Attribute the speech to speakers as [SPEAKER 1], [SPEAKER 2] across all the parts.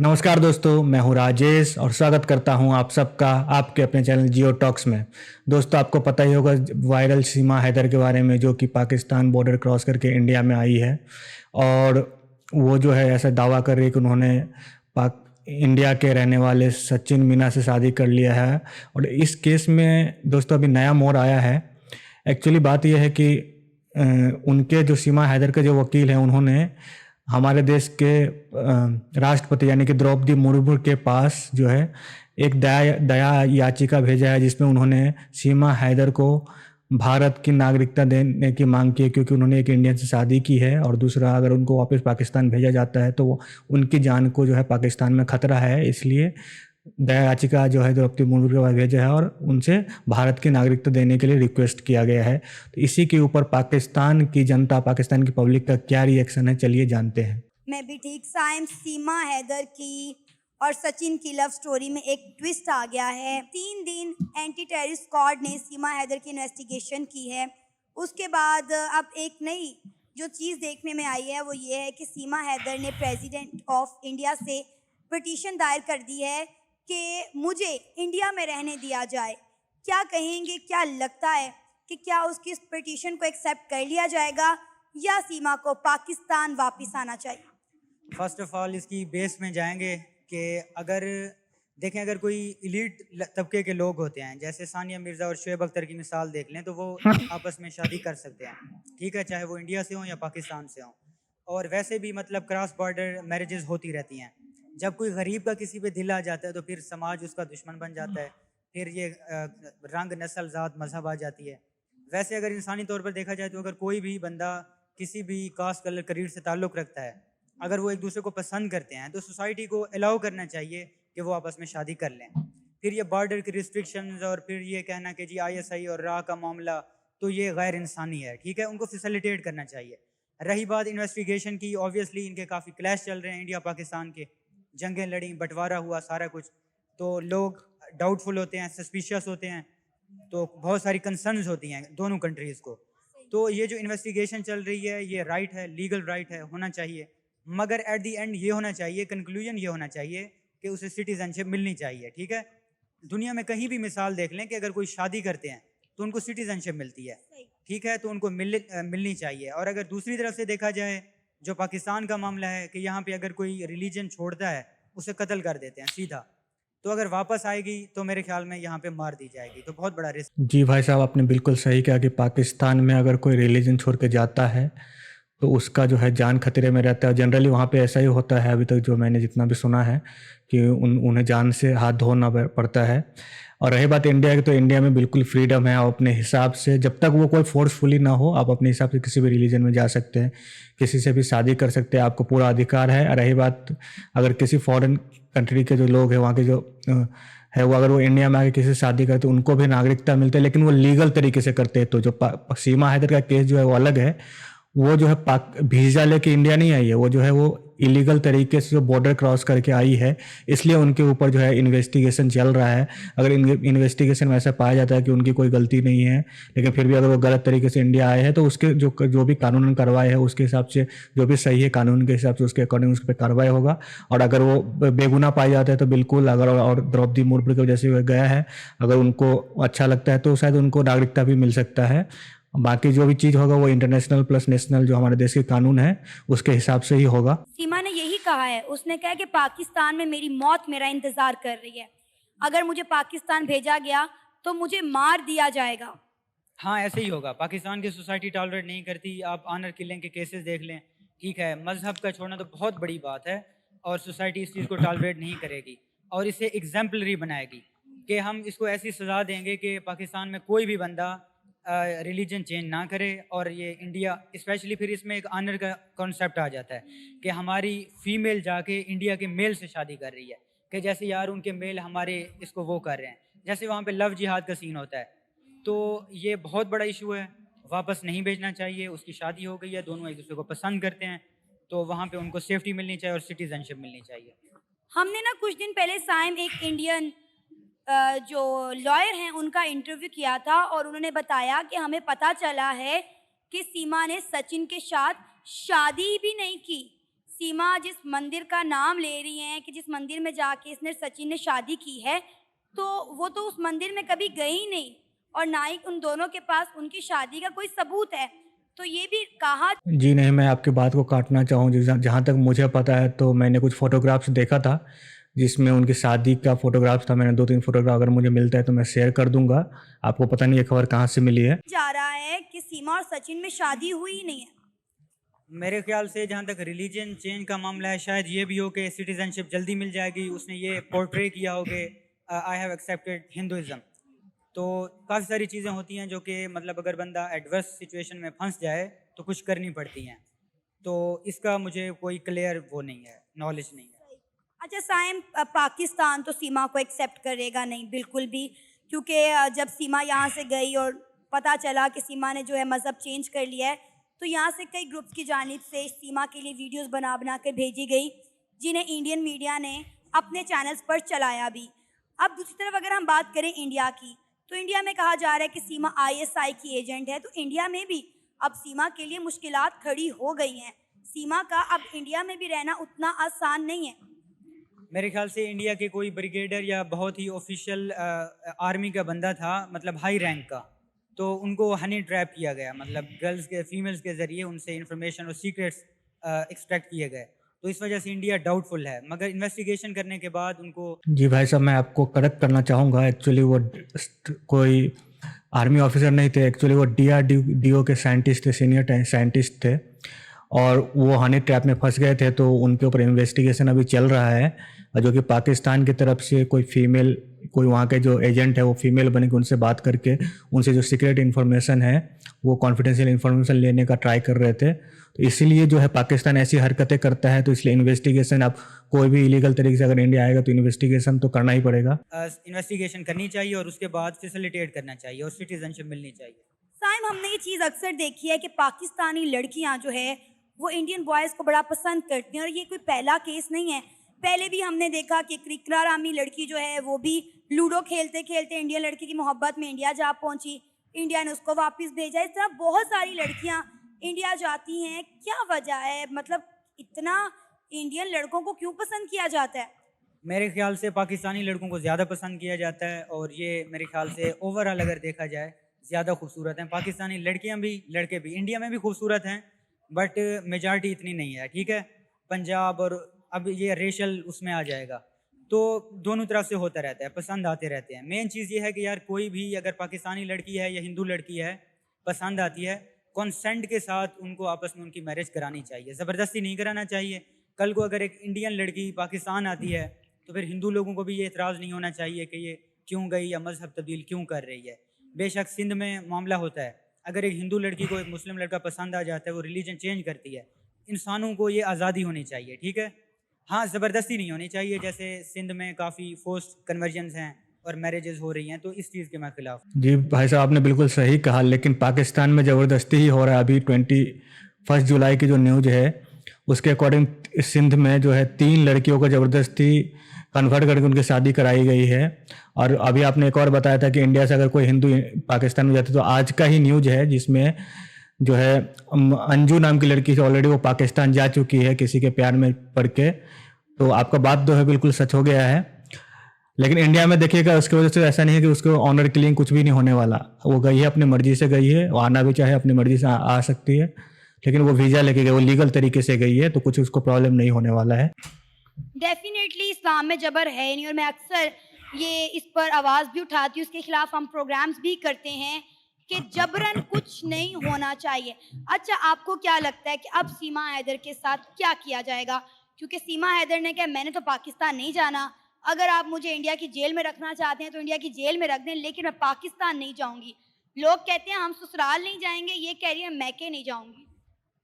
[SPEAKER 1] नमस्कार दोस्तों, मैं हूं राजेश और स्वागत करता हूं आप सबका आपके अपने चैनल जियो टॉक्स में। दोस्तों, आपको पता ही होगा वायरल सीमा हैदर के बारे में, जो कि पाकिस्तान बॉर्डर क्रॉस करके इंडिया में आई है। और वो जो है ऐसा दावा कर रही है कि उन्होंने पाक इंडिया के रहने वाले सचिन मीना से शादी कर लिया है। और इस केस में दोस्तों अभी नया मोड़ आया है। एक्चुअली बात यह है कि उनके जो सीमा हैदर के जो वकील हैं, उन्होंने हमारे देश के राष्ट्रपति यानी कि द्रौपदी मुर्मू के पास जो है एक दया दया याचिका भेजा है, जिसमें उन्होंने सीमा हैदर को भारत की नागरिकता देने की मांग की है, क्योंकि उन्होंने एक इंडियन से शादी की है। और दूसरा, अगर उनको वापस पाकिस्तान भेजा जाता है तो उनकी जान को जो है पाकिस्तान में खतरा है। इसलिए दया याचिका जो है द्रौपदी मुर्मू के पास भेजा है और उनसे भारत की नागरिकता देने के लिए रिक्वेस्ट किया गया है। तो इसी के ऊपर पाकिस्तान की जनता, पाकिस्तान की पब्लिक का क्या रिएक्शन है, चलिए जानते हैं।
[SPEAKER 2] मैं भी ठीक। साइम सीमा हैदर की और सचिन की लव स्टोरी में एक ट्विस्ट आ गया है। 3 दिन एंटी टेररिस्ट स्क्वाड ने सीमा हैदर की इन्वेस्टिगेशन की है। उसके बाद अब एक नई जो चीज़ देखने में आई है वो ये है कि सीमा हैदर ने प्रेसिडेंट ऑफ इंडिया से पिटीशन दायर कर दी है कि मुझे इंडिया में रहने दिया जाए। क्या कहेंगे, क्या लगता है कि क्या उसकी इस पिटीशन को एक्सेप्ट कर लिया जाएगा या सीमा को पाकिस्तान वापस आना चाहिए?
[SPEAKER 3] फर्स्ट ऑफ ऑल इसकी बेस में जाएंगे कि अगर देखें, अगर कोई इलीट तबके के लोग होते हैं, जैसे सानिया मिर्ज़ा और शुएब अख्तर की मिसाल देख लें, तो वो आपस में शादी कर सकते हैं, ठीक है, चाहे वो इंडिया से हों या पाकिस्तान से हों। और वैसे भी मतलब क्रॉस बॉर्डर मैरिजेस होती रहती हैं। जब कोई गरीब का किसी पे दिल आ जाता है तो फिर समाज उसका दुश्मन बन जाता है, फिर ये रंग नस्ल ज़ात मजहब आ जाती है। वैसे अगर इंसानी तौर पर देखा जाए तो अगर कोई भी बंदा किसी भी कास्ट कलर करीर से ताल्लुक़ रखता है, अगर वो एक दूसरे को पसंद करते हैं, तो सोसाइटी को अलाउ करना चाहिए कि वो आपस में शादी कर लें। फिर ये बॉर्डर की रिस्ट्रिक्शंस और फिर ये कहना कि जी आईएसआई और राह का मामला, तो ये गैर इंसानी है, ठीक है, उनको फैसिलिटेट करना चाहिए। रही बात इन्वेस्टिगेशन की, ऑब्वियसली इनके काफ़ी क्लैश चल रहे हैं इंडिया पाकिस्तान के, जंगें लड़ी, बंटवारा हुआ, सारा कुछ, तो लोग डाउटफुल होते हैं, सस्पिशियस होते हैं, तो बहुत सारी कंसर्न्स होती हैं दोनों कंट्रीज़ को। तो ये जो इन्वेस्टिगेशन चल रही है ये राइट है, लीगल राइट है, होना चाहिए। मगर एट दी एंड ये होना चाहिए, कंक्लूजन ये होना चाहिए कि उसे सिटीजनशिप मिलनी चाहिए, ठीक है। दुनिया में कहीं भी मिसाल देख लें कि अगर कोई शादी करते हैं तो उनको सिटीजनशिप मिलती है, ठीक है, तो उनको मिलनी चाहिए। और अगर दूसरी तरफ से देखा जाए, जो पाकिस्तान का मामला है कि यहाँ पे अगर कोई रिलीजन छोड़ता है उसे कत्ल कर देते हैं सीधा, तो अगर वापस आएगी तो मेरे ख्याल में यहाँ पे मार दी जाएगी, तो बहुत बड़ा रिस्क।
[SPEAKER 1] जी भाई साहब, आपने बिल्कुल सही कहा कि पाकिस्तान में अगर कोई रिलीजन छोड़ के जाता है तो उसका जो है जान खतरे में रहता है। जनरली वहाँ पे ऐसा ही होता है, अभी तक जो मैंने जितना भी सुना है कि उन्हें जान से हाथ धोना पड़ता है। और रही बात इंडिया की, तो इंडिया में बिल्कुल फ्रीडम है। आप अपने हिसाब से, जब तक वो कोई फोर्सफुली ना हो, आप अपने हिसाब से किसी भी रिलीजन में जा सकते हैं, किसी से भी शादी कर सकते हैं, आपको पूरा अधिकार है। रही बात अगर किसी फॉरेन कंट्री के जो लोग हैं, वहाँ के जो है वो, अगर वो इंडिया में आके किसी से शादी करते तो उनको भी नागरिकता मिलती है, लेकिन वो लीगल तरीके से करते हैं। तो जो सीमा हैदर का केस जो है वो अलग है। वो जो है पाक वीज़ा लेके इंडिया नहीं आई है, वो जो है वो इलीगल तरीके से जो बॉर्डर क्रॉस करके आई है, इसलिए उनके ऊपर जो है इन्वेस्टिगेशन चल रहा है। अगर इन्वेस्टिगेशन में ऐसा पाया जाता है कि उनकी कोई गलती नहीं है, लेकिन फिर भी अगर वो गलत तरीके से इंडिया आए हैं, तो उसके जो भी कानून कार्रवाई है उसके हिसाब से, जो भी सही है कानून के हिसाब से, उसके अकॉर्डिंग उस पर कार्रवाई होगा। और अगर वो बेगुनाह पाया जाता है तो बिल्कुल, अगर और द्रौपदी मुर्मू की वजह से गया है, अगर उनको अच्छा लगता है तो शायद उनको नागरिकता भी मिल सकता है। बाकी जो भी चीज़ होगा वो इंटरनेशनल प्लस नेशनल जो हमारे देश के कानून है उसके हिसाब से ही होगा।
[SPEAKER 2] सीमा ने यही कहा है, उसने कहा कि पाकिस्तान में मेरी मौत मेरा इंतजार कर रही है। अगर मुझे पाकिस्तान भेजा गया तो मुझे मार दिया जाएगा।
[SPEAKER 3] हाँ, ऐसे ही होगा। पाकिस्तान की सोसाइटी टॉलरेट नहीं करती। आप ऑनर किलिंग के केसेस देख लें, ठीक है, मजहब का छोड़ना तो बहुत बड़ी बात है, और सोसाइटी इस चीज़ को टॉलरेट नहीं करेगी और इसे एग्जाम्पलरी बनाएगी कि हम इसको ऐसी सज़ा देंगे कि पाकिस्तान में कोई भी बंदा रिलीजन चेंज ना करे। और ये इंडिया स्पेशली, फिर इसमें एक ऑनर का कॉन्सेप्ट आ जाता है कि हमारी फीमेल जाके इंडिया के मेल से शादी कर रही है, कि जैसे यार उनके मेल हमारे इसको वो कर रहे हैं, जैसे वहाँ पे लव जिहाद का सीन होता है। तो ये बहुत बड़ा इशू है, वापस नहीं भेजना चाहिए। उसकी शादी हो गई है, दोनों एक दूसरे को पसंद करते हैं, तो वहाँ पे उनको सेफ्टी मिलनी चाहिए और सिटीजनशिप मिलनी चाहिए।
[SPEAKER 2] हमने ना कुछ दिन पहले साइम एक इंडियन जो लॉयर हैं उनका इंटरव्यू किया था और उन्होंने बताया कि हमें पता चला है कि सीमा ने सचिन के साथ शादी भी नहीं की। सीमा जिस मंदिर का नाम ले रही हैं कि जिस मंदिर में जाके इसने सचिन ने शादी की है, तो वो तो उस मंदिर में कभी गई ही नहीं और ना ही उन दोनों के पास उनकी शादी का कोई सबूत है। तो ये भी कहा
[SPEAKER 1] जी नहीं, मैं आपकी बात को काटना चाहूँ, जहाँ जहाँ तक मुझे पता है तो मैंने कुछ फ़ोटोग्राफ्स देखा था, जिसमें उनकी शादी का फ़ोटोग्राफ्स था। मैंने 2-3 फ़ोटोग्राफ अगर मुझे मिलता है तो मैं शेयर कर दूँगा। आपको पता नहीं ये खबर कहाँ से मिली है?
[SPEAKER 2] जा रहा है कि सीमा और सचिन में शादी हुई ही नहीं है।
[SPEAKER 3] मेरे ख्याल से जहाँ तक रिलीजन चेंज का मामला है, शायद ये भी हो कि सिटीजनशिप जल्दी मिल जाएगी। उसने ये पोर्ट्रे किया हो कि आई हैव एक्सेप्टेड हिंदुइज़्म। तो काफ़ी सारी चीज़ें होती हैं जो कि मतलब अगर बंदा एडवर्स सिचुएशन में फंस जाए तो कुछ करनी पड़ती हैं। तो इसका मुझे कोई क्लियर वो नहीं है, नॉलेज नहीं है।
[SPEAKER 2] अच्छा साइम, पाकिस्तान तो सीमा को एक्सेप्ट करेगा नहीं बिल्कुल भी, क्योंकि जब सीमा यहाँ से गई और पता चला कि सीमा ने जो है मज़हब चेंज कर लिया है, तो यहाँ से कई ग्रुप्स की जानिब से सीमा के लिए वीडियोस बना बना कर भेजी गई, जिन्हें इंडियन मीडिया ने अपने चैनल्स पर चलाया भी। अब दूसरी तरफ अगर हम बात करें इंडिया की, तो इंडिया में कहा जा रहा है कि सीमा आईएसआई की एजेंट है, तो इंडिया में भी अब सीमा के लिए मुश्किलात खड़ी हो गई हैं। सीमा का अब इंडिया में भी रहना उतना आसान नहीं है।
[SPEAKER 3] मेरे ख्याल से इंडिया के कोई ब्रिगेडर या बहुत ही ऑफिशियल आर्मी का बंदा था, मतलब हाई रैंक का, तो उनको हनी ट्रैप किया गया, मतलब गर्ल्स के फीमेल्स के ज़रिए उनसे इंफॉर्मेशन और सीक्रेट्स एक्सट्रैक्ट किए गए। तो इस वजह से इंडिया डाउटफुल है, मगर इन्वेस्टिगेशन करने के बाद उनको
[SPEAKER 1] जी भाई साहब, मैं आपको करेक्ट करना चाहूँगा। एक्चुअली वो कोई आर्मी ऑफिसर नहीं थे, एक्चुअली वो डीआरडीओ के साइंटिस्ट थे, सीनियर साइंटिस्ट थे, और वो हनी ट्रैप में फंस गए थे। तो उनके ऊपर इन्वेस्टिगेशन अभी चल रहा है, और जो कि पाकिस्तान की तरफ से कोई फीमेल, कोई वहाँ के जो एजेंट है वो फीमेल बने के उनसे बात करके उनसे जो सीक्रेट इन्फॉर्मेशन है वो कॉन्फिडेंशियल इन्फॉर्मेशन लेने का ट्राई कर रहे थे। तो इसीलिए जो है पाकिस्तान ऐसी हरकतें करता है, तो इसलिए इन्वेस्टिगेशन, अब कोई भी इलीगल तरीके से अगर इंडिया आएगा तो इन्वेस्टिगेशन तो करना ही पड़ेगा।
[SPEAKER 3] इन्वेस्टिगेशन करनी चाहिए और उसके बाद फैसिलिटेट करना चाहिए और सिटीजनशिप मिलनी चाहिए।
[SPEAKER 2] साइम, हमने ये चीज़ अक्सर देखी है कि पाकिस्तानी लड़कियां जो है वो इंडियन बॉयज़ को बड़ा पसंद करती हैं, और ये कोई पहला केस नहीं है। पहले भी हमने देखा कि एक इकरार लड़की जो है वो भी लूडो खेलते खेलते इंडियन लड़की की मोहब्बत में इंडिया जा पहुंची, इंडिया ने उसको वापस भेजा। इस तरह बहुत सारी लड़कियां इंडिया जाती हैं। क्या वजह है, मतलब इतना इंडियन लड़कों को क्यों पसंद किया जाता है?
[SPEAKER 3] मेरे ख्याल से पाकिस्तानी लड़कों को ज़्यादा पसंद किया जाता है, और ये मेरे ख्याल से ओवरऑल अगर देखा जाए ज़्यादा खूबसूरत हैं। पाकिस्तानी लड़कियां भी लड़के भी इंडिया में भी खूबसूरत हैं, बट मेजॉरिटी इतनी नहीं है, ठीक है। पंजाब और अब ये रेशल उसमें आ जाएगा, तो दोनों तरफ से होता रहता है, पसंद आते रहते हैं। मेन चीज़ ये है कि यार कोई भी अगर पाकिस्तानी लड़की है या हिंदू लड़की है पसंद आती है, कंसेंट के साथ उनको आपस में उनकी मैरिज करानी चाहिए, ज़बरदस्ती नहीं कराना चाहिए। कल को अगर एक इंडियन लड़की पाकिस्तान आती है तो फिर हिंदू लोगों को भी ये एतराज़ नहीं होना चाहिए कि ये क्यों गई या मज़हब तब्दील क्यों कर रही है। बेशक सिंध में मामला होता है, अगर एक हिंदू लड़की को एक मुस्लिम लड़का पसंद आ जाता है, वो रिलीजन चेंज करती है, इंसानों को ये आज़ादी होनी चाहिए, ठीक है। हाँ, ज़बरदस्ती नहीं होनी चाहिए, जैसे सिंध में काफ़ी फोर्स्ड कन्वर्जन्स हैं और मैरिजेस हो रही हैं, तो इस चीज़ के मैं खिलाफ।
[SPEAKER 1] जी भाई साहब, आपने बिल्कुल सही कहा, लेकिन पाकिस्तान में ज़बरदस्ती ही हो रहा है। अभी 21 जुलाई की जो न्यूज़ है उसके अकॉर्डिंग सिंध में जो है 3 लड़कियों को ज़बरदस्ती कन्वर्ट करके उनकी शादी कराई गई है। और अभी आपने एक और बताया था कि इंडिया से अगर कोई हिंदू पाकिस्तान में जाते, तो आज का ही न्यूज़ है जिसमें जो है अंजू नाम की लड़की ऑलरेडी वो पाकिस्तान जा चुकी है किसी के प्यार में पड़ के। तो आपका बात जो है बिल्कुल सच हो गया है। लेकिन इंडिया में देखिएगा, उसकी वजह से ऐसा नहीं है कि उसको ऑनर किलिंग कुछ भी नहीं होने वाला। वो गई है, अपनी मर्जी से गई है, वो आना भी चाहे अपनी मर्जी से आ सकती है, लेकिन वो वीज़ा लेके गई, वो लीगल तरीके से गई है, तो कुछ उसको प्रॉब्लम नहीं होने वाला है।
[SPEAKER 2] डेफिनेटली इस्लाम में जबर है नहीं, और मैं अक्सर ये इस पर आवाज़ भी उठाती हूँ, इसके खिलाफ हम प्रोग्राम्स भी करते हैं कि जबरन कुछ नहीं होना चाहिए। अच्छा, आपको क्या लगता है कि अब सीमा हैदर के साथ क्या किया जाएगा? क्योंकि सीमा हैदर ने कहा मैंने तो पाकिस्तान नहीं जाना, अगर आप मुझे इंडिया की जेल में रखना चाहते हैं तो इंडिया की जेल में रख दें, लेकिन मैं पाकिस्तान नहीं जाऊंगी। लोग कहते हैं हम ससुराल नहीं जाएंगे, ये कह रही है मैके नहीं जाऊंगी।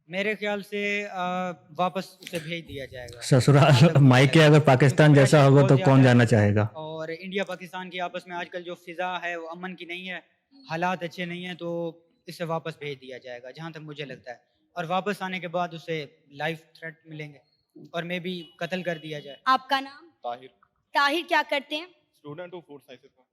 [SPEAKER 3] मेरे ख्याल से वापस उसे भेज दिया जाएगा
[SPEAKER 1] ससुराल मायके अगर पाकिस्तान जैसा होगा तो कौन जाना चाहेगा।
[SPEAKER 3] और इंडिया पाकिस्तान की आपस में आजकल जो फिजा है वो अमन की नहीं है, हालात अच्छे नहीं हैं, तो इसे वापस भेज दिया जाएगा जहाँ तक मुझे लगता है। और वापस आने के बाद उसे लाइफ थ्रेट मिलेंगे और मे बी कत्ल कर दिया जाए।
[SPEAKER 2] आपका नाम?
[SPEAKER 4] ताहिर,
[SPEAKER 2] ताहिर, क्या करते हैं?
[SPEAKER 4] स्टूडेंट हूँ फूड साइंसेस का।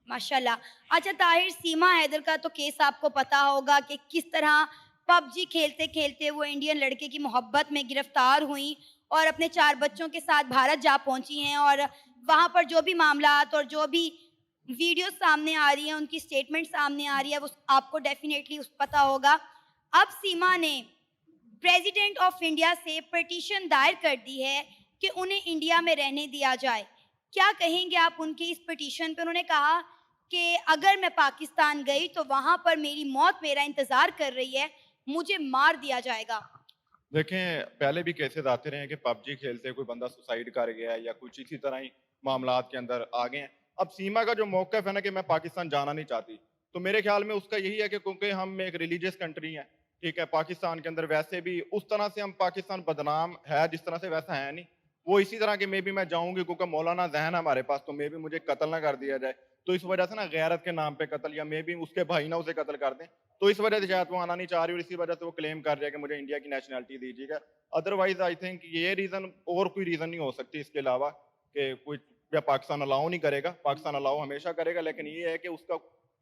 [SPEAKER 2] माशाल्लाह। अच्छा ताहिर, सीमा हैदर का तो केस आपको पता होगा कि किस तरह पबजी खेलते खेलते वो इंडियन लड़के की मोहब्बत में गिरफ्तार हुई और अपने 4 बच्चों के साथ भारत जा पहुंची हैं। और वहाँ पर जो भी मामलात और जो भी वीडियो सामने आ रही हैं, उनकी स्टेटमेंट सामने आ रही है, वो आपको डेफिनेटली पता होगा। अब सीमा ने प्रेसिडेंट ऑफ इंडिया से पिटीशन दायर कर दी है कि उन्हें इंडिया में रहने दिया जाए। क्या कहेंगे आप उनकी इस पिटीशन पे? उन्होंने कहा कि अगर मैं पाकिस्तान गई तो वहाँ पर मेरी मौत मेरा इंतज़ार कर रही है, मुझे मार दिया जाएगा।
[SPEAKER 4] देखें, पहले भी केसेस आते रहे हैं कि पबजी खेलते कोई बंदा सुसाइड कर गया या कुछ इसी तरह ही मामलात के अंदर आ गए हैं। अब सीमा का जो मौक़िफ़ है ना कि मैं पाकिस्तान जाना नहीं चाहती, तो मेरे ख्याल में उसका यही है कि क्योंकि हम एक रिलीजियस कंट्री हैं, ठीक है, पाकिस्तान के अंदर वैसे भी उस तरह से हम पाकिस्तान बदनाम है जिस तरह से, वैसा है नहीं। वो इसी तरह के मे भी मैं जाऊँगी क्योंकि मौलाना ज़हन है हमारे पास, तो मे भी मुझे कत्ल ना कर दिया जाए, तो इस वजह से ना गैरत के नाम पे कत्ल, या मे भी उसके भाई ना उसे कत्ल कर दें, तो इस वजह से शायद वो आना नहीं चाह रही और इसी वजह से वो क्लेम कर रही है कि मुझे इंडिया की नेशनलिटी दीजिएगा। अदरवाइज आई थिंक ये रीज़न और कोई रीज़न नहीं हो सकती इसके अलावा कि कोई या पाकिस्तान अलाउ नहीं करेगा, पाकिस्तान अलाउ हमेशा करेगा, लेकिन ये है कि उसका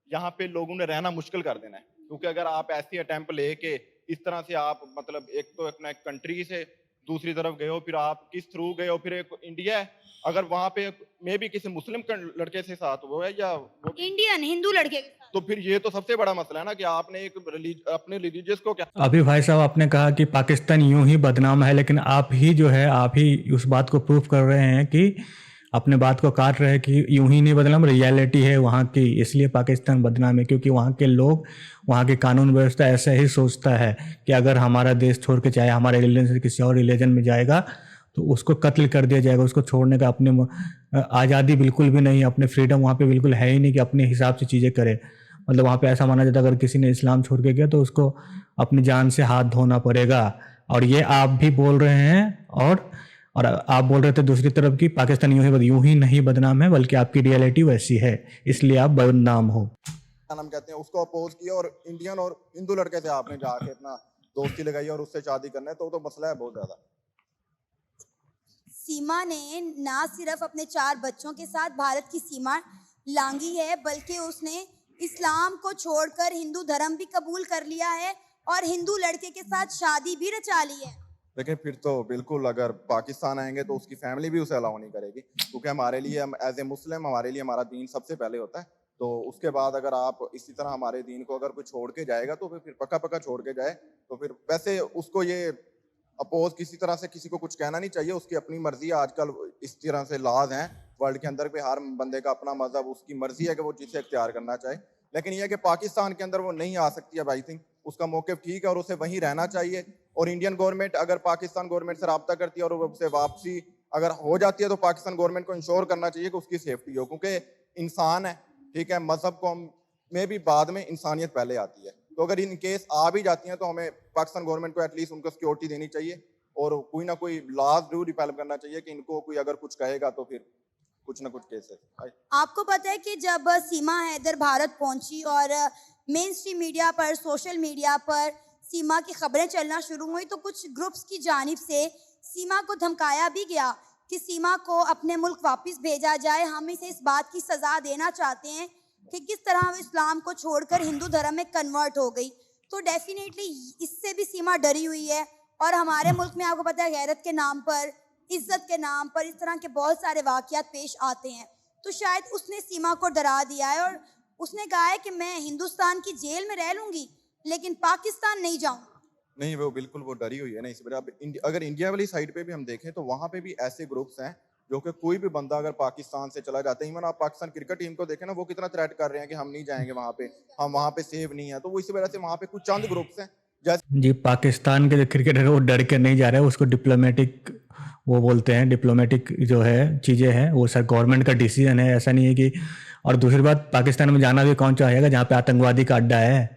[SPEAKER 4] यहाँ पे लोगों ने रहना मुश्किल कर देना है। क्योंकि अगर आप ऐसी अटेम्प्ट लेके इस तरह से आप मतलब एक तो अपना कंट्री से दूसरी तरफ गए हो, फिर आप किस थ्रू गए हो, फिर एक इंडिया है, अगर वहाँ पे मे भी किसी मुस्लिम लड़के से साथ वो है या वो
[SPEAKER 2] इंडियन हिंदू लड़के के साथ।
[SPEAKER 4] तो फिर ये तो सबसे बड़ा मसला है ना कि आपने एक अपने रिलीजियस को क्या।
[SPEAKER 1] अभी भाई साहब आपने कहा कि पाकिस्तान यूं ही बदनाम है, लेकिन आप ही जो है आप ही उस बात को प्रूफ कर रहे हैं कि अपने बात को काट रहे हैं कि यूं ही नहीं बदनाम, रियलिटी है वहाँ की, इसलिए पाकिस्तान बदनाम है क्योंकि वहाँ के लोग, वहाँ की कानून व्यवस्था ऐसा ही सोचता है कि अगर हमारा देश छोड़ के चाहे हमारे रिलीजन से किसी और रिलीजन में जाएगा तो उसको कत्ल कर दिया जाएगा, उसको छोड़ने का अपने आज़ादी बिल्कुल भी नहीं, अपने फ्रीडम वहाँ पे बिल्कुल है ही नहीं कि अपने हिसाब से चीज़ें करे। मतलब वहाँ पे ऐसा माना जाता है अगर किसी ने इस्लाम छोड़ के गया तो उसको अपनी जान से हाथ धोना पड़ेगा। और ये आप भी बोल रहे हैं और आप बोल रहे थे दूसरी तरफ कि पाकिस्तान यूं ही नहीं बदनाम है, बल्कि आपकी रियलिटी वैसी है, इसलिए आप बदनाम हो।
[SPEAKER 4] नाम कहते हैं उसको अपोज किया और इंडियन और हिंदू लड़के से आपने जाके अपना दोस्ती लगाई और उससे शादी करना है, तो मसला है बहुत ज्यादा।
[SPEAKER 2] सीमा ने ना सिर्फ अपने 4 बच्चों के साथ भारत की सीमा लांघी है, बल्कि उसने इस्लाम को छोड़कर हिंदू धर्म भी कबूल कर लिया है और हिंदू लड़के के साथ शादी भी रचा ली है।
[SPEAKER 4] लेकिन फिर तो बिल्कुल अगर पाकिस्तान आएंगे तो उसकी फैमिली भी उसे अलाउ नहीं करेगी, क्योंकि हमारे लिए, हम एज ए मुस्लिम, हमारे लिए हमारा दीन सबसे पहले होता है। तो उसके बाद अगर आप इसी तरह हमारे दीन को अगर कोई छोड़ के जाएगा तो फिर पक्का पक्का छोड़ के जाए, तो फिर वैसे उसको ये अपोज किसी तरह से किसी को कुछ कहना नहीं चाहिए, उसकी अपनी मर्जी है। आजकल इस तरह से लॉज हैं वर्ल्ड के अंदर पे, हर बंदे का अपना मजहब, उसकी मर्जी है कि वो जिसे इख्तियार करना चाहे। लेकिन यह है कि पाकिस्तान के अंदर वो नहीं आ सकती है। आई थिंक उसका मौक़िफ़ ठीक है और उसे वहीं रहना चाहिए। और इंडियन गवर्नमेंट अगर पाकिस्तान गवर्नमेंट से रब्ता करती है और उससे वापसी अगर हो जाती है तो पाकिस्तान गवर्नमेंट को इंश्योर करना चाहिए कि उसकी सेफ्टी हो, क्योंकि इंसान है, ठीक है, मजहब को में भी बाद में इंसानियत पहले आती है। तो अगर इन केस आ भी जाती हैं तो हमें पाकिस्तान गवर्नमेंट को एटलीस्ट उनको सिक्योरिटी देनी चाहिए और कोई ना कोई लॉज जरूर डेवलप करना चाहिए कि इनको कोई अगर कुछ कहेगा तो फिर कुछ ना कुछ केसेस।
[SPEAKER 2] आपको पता है कि जब सीमा हैदर भारत पहुंची और मेन स्ट्रीम मीडिया पर, सोशल मीडिया पर सीमा की खबरें चलना शुरू हुई तो कुछ ग्रुप्स की जानिब से सीमा को धमकाया भी गया कि सीमा को अपने मुल्क वापस भेजा जाए, हम इसे इस बात की सज़ा देना चाहते हैं कि किस तरह वो इस्लाम को छोड़कर हिंदू धर्म में कन्वर्ट हो गई। तो डेफिनेटली इससे भी सीमा डरी हुई है। और हमारे मुल्क में आपको पता है गैरत के नाम पर, इज्जत के नाम पर इस तरह के बहुत सारे वाक़यात पेश आते हैं। तो शायद उसने सीमा को डरा दिया है और उसने कहा है कि मैं हिंदुस्तान की जेल में रह लूँगी लेकिन पाकिस्तान नहीं जाऊँगी।
[SPEAKER 4] नहीं, वो बिल्कुल वो डरी हुई है ना इस वजह। अब अगर इंडिया वाली साइड पे भी हम देखें तो वहाँ पे भी ऐसे ग्रुप्स हैं जो कि कोई भी बंदा अगर पाकिस्तान से चला जाता है, इवन आप पाकिस्तान क्रिकेट टीम को देखें ना, वो कितना थ्रेट कर रहे हैं कि हम नहीं जाएंगे वहाँ पे, हम वहाँ पे सेफ नहीं है। तो वो इसी वजह से वहाँ पे कुछ चंद ग्रुप्स हैं
[SPEAKER 1] जी, पाकिस्तान के जो क्रिकेटर वो डर के नहीं जा रहे हैं, उसको डिप्लोमेटिक वो बोलते हैं, डिप्लोमेटिक जो है चीज़ें हैं वो सर गवर्नमेंट का डिसीजन है, ऐसा नहीं है कि। और दूसरी बात, पाकिस्तान में जाना भी कौन चाहेगा जहाँ पे आतंकवादी का अड्डा है,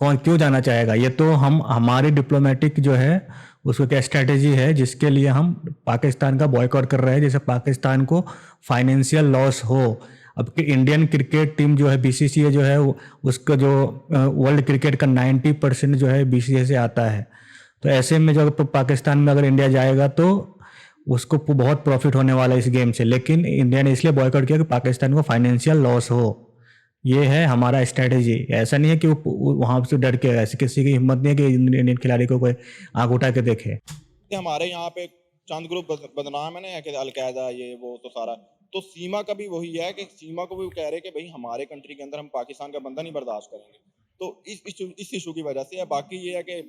[SPEAKER 1] कौन क्यों जाना चाहेगा। ये तो हमारी डिप्लोमेटिक जो है उसको क्या स्ट्रेटेजी है जिसके लिए हम पाकिस्तान का बॉयकॉट कर रहे हैं, जैसे पाकिस्तान को फाइनेंशियल लॉस हो। अब कि इंडियन क्रिकेट टीम जो है बीसीसीआई जो है उसका जो वर्ल्ड क्रिकेट का 90% जो है बीसीसीआई से आता है। तो ऐसे में जो पाकिस्तान में अगर इंडिया जाएगा तो उसको बहुत प्रॉफिट होने वाला है इस गेम से। लेकिन इंडिया ने इसलिए बॉयकॉट किया कि पाकिस्तान को फाइनेंशियल लॉस हो, ये है हमारा स्ट्रैटेजी। ऐसा नहीं है कि वो वहाँ से डर के, ऐसे किसी की हिम्मत नहीं है कि इंडियन खिलाड़ी को कोई आंख उठा के देखे।
[SPEAKER 4] हमारे यहाँ पे चंद ग्रुप बदनाम है ना कि अलकायदा ये वो तो सारा, तो सीमा का भी वही है कि सीमा को भी वो कह रहे हैं कि भाई हमारे कंट्री के अंदर हम पाकिस्तान का बंदा नहीं बर्दाश्त करेंगे। तो इस इशू की वजह से है। बाकी ये है कि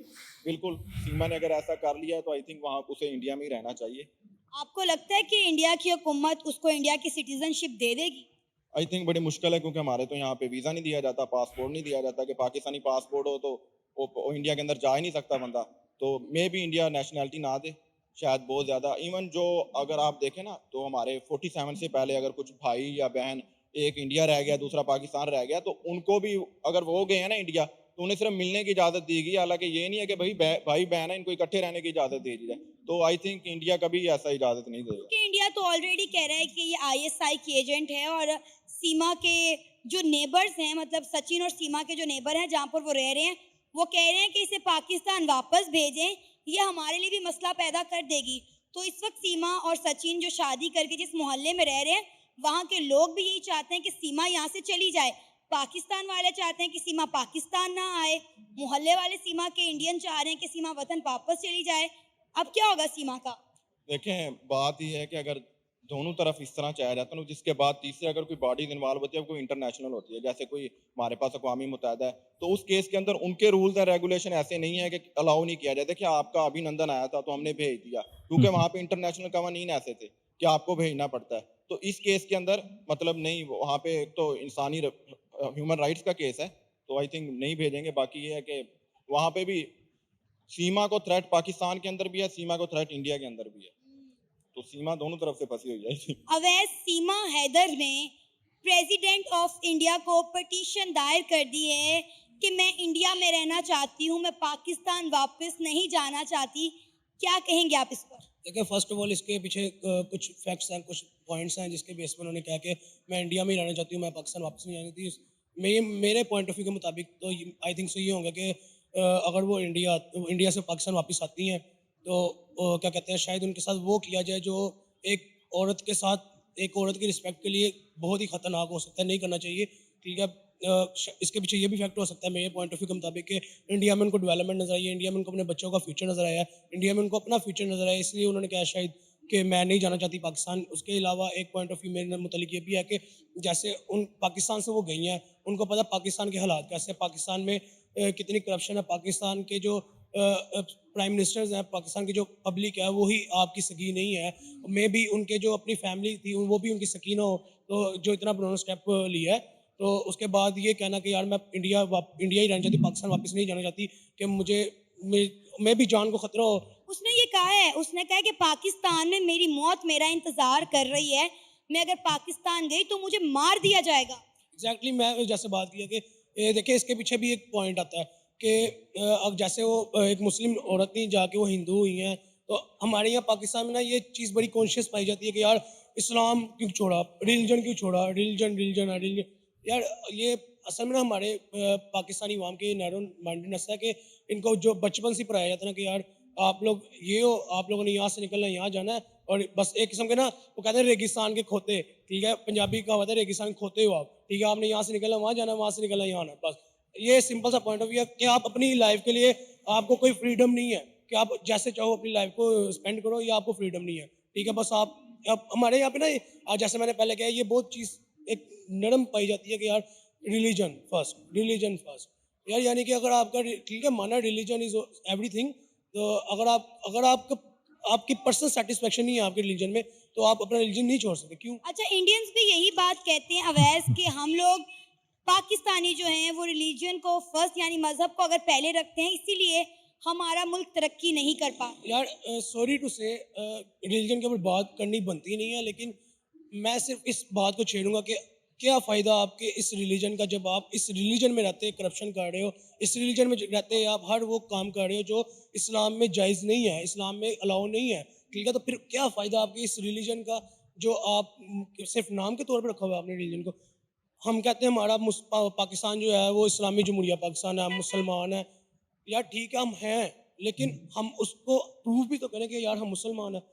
[SPEAKER 4] बिल्कुल सीमा ने अगर ऐसा कर लिया तो आई थिंक वहाँ उसे इंडिया में ही रहना चाहिए।
[SPEAKER 2] आपको लगता है कि इंडिया की हुकूमत उसको इंडिया की सिटीजनशिप दे देगी?
[SPEAKER 4] आई थिंक बड़ी मुश्किल है, क्योंकि हमारे तो यहाँ पे वीज़ा नहीं दिया जाता, पासपोर्ट नहीं दिया जाता कि पाकिस्तानी पासपोर्ट हो तो वो इंडिया के अंदर जा ही नहीं सकता बंदा। तो मे भी इंडिया नेशनैलिटी ना दे शायद, बहुत ज़्यादा। इवन जो अगर आप देखें ना तो हमारे 47 से पहले अगर कुछ भाई या बहन, एक इंडिया रह गया दूसरा पाकिस्तान रह गया, तो उनको भी अगर वो गए हैं ना इंडिया तो उन्हें सिर्फ मिलने की इजाज़त दी गई। हालांकि ये नहीं है कि भाई बहन है इनको इकट्ठे रहने की इजाज़त दी जाए। तो आई थिंक इंडिया कभी ऐसा इजाज़त नहीं देगा।
[SPEAKER 2] कि इंडिया तो ऑलरेडी कह रहा है कि ये आईएसआई की एजेंट है और सीमा के जो नेबर्स हैं, मतलब सचिन और सीमा के जो नेबर हैं जहाँ पर वो रह रहे हैं, वो कह रहे हैं कि इसे पाकिस्तान वापस भेजें, ये हमारे लिए भी मसला पैदा कर देगी। तो इस वक्त सीमा और सचिन जो शादी करके जिस मोहल्ले में रह रहे हैं, वहाँ के लोग भी यही चाहते हैं कि सीमा यहाँ से चली जाए। पाकिस्तान वाले चाहते हैं कि सीमा पाकिस्तान ना आए, मोहल्ले वाले सीमा के इंडियन चाह रहे हैं कि सीमा वतन वापस चली जाए। अब क्या होगा सीमा का?
[SPEAKER 4] देखें, बात यह है कि अगर दोनों तरफ इस तरह चाहा जाता है ना, जिसके बाद तीसरे अगर कोई बॉडीज इन्वॉल्व होती है, कोई इंटरनेशनल होती है, जैसे कोई हमारे पास अक़वामी मुत्तहिदा है, तो उस केस के अंदर उनके रूल्स एंड रेगुलेशन ऐसे नहीं है कि अलाउ नहीं किया जाए। देखिए, आपका अभिनंदन आया था तो हमने भेज दिया, क्योंकि वहाँ पे इंटरनेशनल कवानीन ऐसे थे कि आपको भेजना पड़ता है। तो इस केस के अंदर मतलब नहीं, वहाँ पे एक तो इंसानी ह्यूमन राइट्स का केस है, तो आई थिंक नहीं भेजेंगे। बाकी ये है कि वहाँ पे भी सीमा को थ्रेट पाकिस्तान के अंदर भी है, सीमा को थ्रेट इंडिया के अंदर भी है, तो सीमा दोनों तरफ से फंसी हुई है।
[SPEAKER 2] अवैध सीमा हैदर ने प्रेसिडेंट ऑफ इंडिया को पिटीशन दायर कर दी है कि मैं इंडिया में रहना चाहती हूँ, मैं पाकिस्तान वापस नहीं जाना चाहती। क्या कहेंगे आप इस पर?
[SPEAKER 5] देखिए, फर्स्ट ऑफ ऑल इसके पीछे कुछ फैक्ट्स हैं, कुछ पॉइंट्स हैं जिसके बेस पर उन्होंने कहा कि मैं इंडिया में ही रहना चाहती हूँ, मैं पाकिस्तान वापस नहीं जानी थी। मेरे पॉइंट ऑफ व्यू के मुताबिक तो आई थिंक सो ये होंगे कि अगर वो इंडिया से पाकिस्तान वापस आती हैं तो क्या कहते हैं, शायद उनके साथ वो किया जाए जो एक औरत के साथ एक औरत की रिस्पेक्ट के लिए बहुत ही ख़तरनाक हो सकता है, नहीं करना चाहिए। ठीक है, इसके पीछे ये भी फैक्टर हो सकता है मेरे पॉइंट ऑफ व्यू के मुताबिक कि इंडिया में उनको डेवलपमेंट नजर आई है, इंडिया में उनको अपने बच्चों का फ्यूचर नजर आया है, इंडिया में उनको अपना फ्यूचर नजर आया, इसलिए उन्होंने कहा शायद कि मैं नहीं जाना चाहती पाकिस्तान। उसके अलावा एक पॉइंट ऑफ व्यू मेरे मुतालिक ये भी है कि जैसे उन पाकिस्तान से वो गई हैं, उनको पता पाकिस्तान के हालात कैसे, पाकिस्तान में कितनी करप्शन है, पाकिस्तान के जो प्राइम मिनिस्टर्स हैं, पाकिस्तान की जो पब्लिक है वही आपकी सगी नहीं है। मे भी उनके जो अपनी फैमिली थी वो भी उनकी सकी ना हो, तो जो इतना उन्होंने स्टेप लिया है, तो उसके बाद ये कहना कि यार मैं इंडिया ही रहना चाहती, पाकिस्तान वापस नहीं जाना चाहती कि मैं भी जान को खतरा हो।
[SPEAKER 2] उसने ये कहा है, उसने कहा है कि पाकिस्तान में मेरी मौत मेरा इंतजार कर रही है, मैं अगर पाकिस्तान गई तो मुझे मार दिया जाएगा।
[SPEAKER 5] एग्जैक्टली मैं जैसे बात की है कि देखिए इसके पीछे भी एक पॉइंट आता है कि अब जैसे वो एक मुस्लिम औरत नहीं जाके वो हिंदू हुई हैं, तो हमारे यहाँ पाकिस्तान में ना ये चीज़ बड़ी कॉन्शियस पाई जाती है कि यार इस्लाम क्यों छोड़ा, रिलीजन क्यों छोड़ा, रिलीजन यार ये असल में ना हमारे पाकिस्तानी अवाम के नैरो माइंडेडनेस है कि इनको जो बचपन से पढ़ाया जाता है ना कि यार आप लोग ये हो, आप लोगों ने यहाँ से निकलना है, यहाँ जाना है, और बस एक किस्म के ना वो कहते हैं रेगिस्तान के खोते। ठीक है, पंजाबी का होता है रेगिस्तान के खोते हो आप। ठीक है, आपने यहाँ से निकलना वहाँ जाना, वहाँ से निकलना यहाँ आना, बस ये सिंपल सा पॉइंट ऑफ व्यू है कि आप अपनी लाइफ के लिए आपको कोई फ्रीडम नहीं है कि आप जैसे चाहो अपनी लाइफ को स्पेंड करो, या आपको फ्रीडम नहीं है। ठीक है, बस आप हमारे यहाँ पे ना आज जैसे मैंने पहले कहा ये बहुत चीज़ एक नरम पाई जाती है कि यार रिलीजन फर्स्ट यार, यानी कि अगर आपका ठीक है माना रिलीजन इज एवरीथिंग, तो अगर आपकी पर्सनल सेटिस्फेक्शन नहीं है आपके रिलीजन में तो आप अपना रिलीजन नहीं छोड़ सकते। क्यों?
[SPEAKER 2] अच्छा, इंडियंस भी यही बात कहते हैं अवैस कि हम लोग पाकिस्तानी जो हैं वो रिलीजन को फर्स्ट यानी मजहब को अगर पहले रखते हैं, इसीलिए हमारा मुल्क तरक्की नहीं कर पा।
[SPEAKER 5] यार सॉरी टू से रिलीजन के ऊपर बात करनी बनती नहीं है, लेकिन मैं सिर्फ इस बात को छेड़ूंगा कि क्या फ़ायदा आपके इस रिलीजन का जब आप इस रिलीजन में रहते करप्शन कर रहे हो, इस रिलीजन में रहते आप हर वो काम कर रहे हो जो इस्लाम में जायज़ नहीं है, इस्लाम में अलाउ नहीं है। ठीक है, तो फिर क्या फ़ायदा आपके इस रिलीजन का जो आप सिर्फ नाम के तौर पर रखा हुआ है आपने रिलीजन को। हम कहते हैं हमारा पाकिस्तान जो है वो इस्लामी जमहूरिया पाकिस्तान है, हम मुसलमान हैं। यार ठीक है हम हैं, लेकिन हम उसको प्रूव भी तो करें कि यार हम मुसलमान हैं।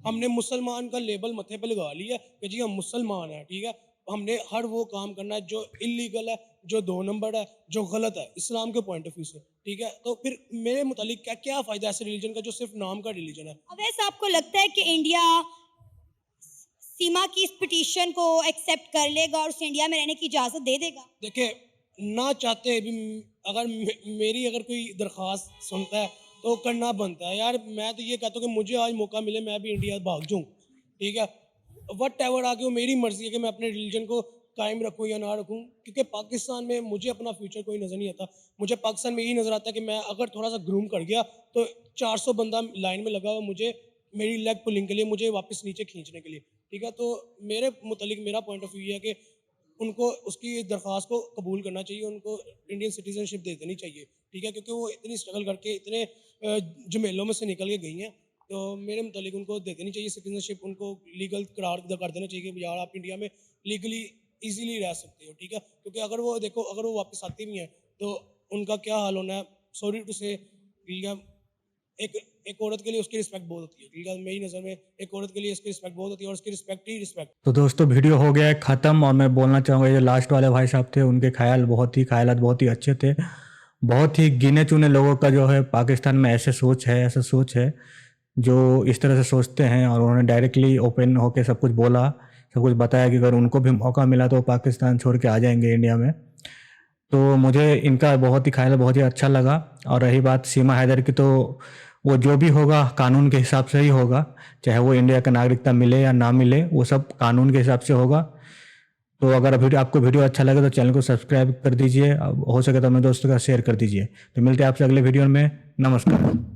[SPEAKER 5] हमने मुसलमान का लेबल मत्थे पे लगा लिया कि जी हम मुसलमान हैं। ठीक है, हमने हर वो काम करना है जो इलीगल है, जो 2 नंबर है, जो गलत है इस्लाम के पॉइंट ऑफ व्यू से, ठीक है। तो फिर मेरे मुतालिक क्या क्या फ़ायदा ऐसे रिलीजन का जो सिर्फ नाम का रिलीजन है।
[SPEAKER 2] अवैस, आपको लगता है कि इंडिया सीमा की इस पिटीशन को एक्सेप्ट कर लेगा और उसे इंडिया में रहने की इजाज़त दे देगा?
[SPEAKER 5] देखिए, ना चाहते भी अगर मेरी अगर कोई दरख्वास्त सुनता है तो करना बनता है यार। मैं तो ये कहता हूँ कि मुझे आज मौका मिले मैं भी इंडिया भाग जाऊँ, ठीक है। वट एवर आगे वो मेरी मर्ज़ी है कि मैं अपने रिलीजन को कायम रखूँ या ना रखूँ, क्योंकि पाकिस्तान में मुझे अपना फ्यूचर कोई नज़र नहीं आता। मुझे पाकिस्तान में यही नज़र आता है कि मैं अगर थोड़ा सा ग्रूम कर गया तो 400 बंदा लाइन में लगा हुआ मुझे मेरी लेग पुलिंग के लिए, मुझे वापस नीचे खींचने के लिए, ठीक है। तो मेरे मुतालिक मेरा पॉइंट ऑफ व्यू ये है कि उनको उसकी दरख्वास्त को कबूल करना चाहिए, उनको इंडियन सिटीजनशिप दे देनी चाहिए, ठीक है। क्योंकि वो इतनी स्ट्रगल करके इतने झमेलों में से निकल के गई हैं, तो मेरे मुतालिक उनको दे देनी चाहिए सिटीजनशिप, उनको लीगल करार कर देना चाहिए कि यार आप इंडिया में लीगली इजीली रह सकते हो, ठीक है। क्योंकि अगर वो देखो अगर वो वापस आती भी हैं तो उनका क्या हाल होना है, सॉरी टू से, ठीक है। एक औरत के लिए उसकी रिस्पेक्ट बहुत होती है, ठीक है। मेरी नज़र में एक औरत के लिए उसकी रिस्पेक्ट बहुत होती है और उसकी रिस्पेक्ट ही रिस्पेक्ट।
[SPEAKER 1] तो दोस्तों वीडियो हो गया है ख़त्म, और मैं बोलना चाहूँगा ये लास्ट वाले भाई साहब थे, उनके ख्यालात बहुत ही अच्छे थे। बहुत ही गिने चुने लोगों का जो है पाकिस्तान में ऐसा सोच है जो इस तरह से सोचते हैं, और उन्होंने डायरेक्टली ओपन होकर सब कुछ बोला, सब कुछ बताया कि अगर उनको भी मौका मिला तो वो पाकिस्तान छोड़ के आ जाएंगे इंडिया में। तो मुझे इनका ख्याल बहुत ही अच्छा लगा। और रही बात सीमा हैदर की, तो वो जो भी होगा कानून के हिसाब से ही होगा, चाहे वो इंडिया का नागरिकता मिले या ना मिले, वो सब कानून के हिसाब से होगा। तो अगर आपको वीडियो अच्छा लगे तो चैनल को सब्सक्राइब कर दीजिए, हो सके तो अपने दोस्तों का शेयर कर दीजिए। तो मिलते हैं आपसे अगले वीडियो में। नमस्कार।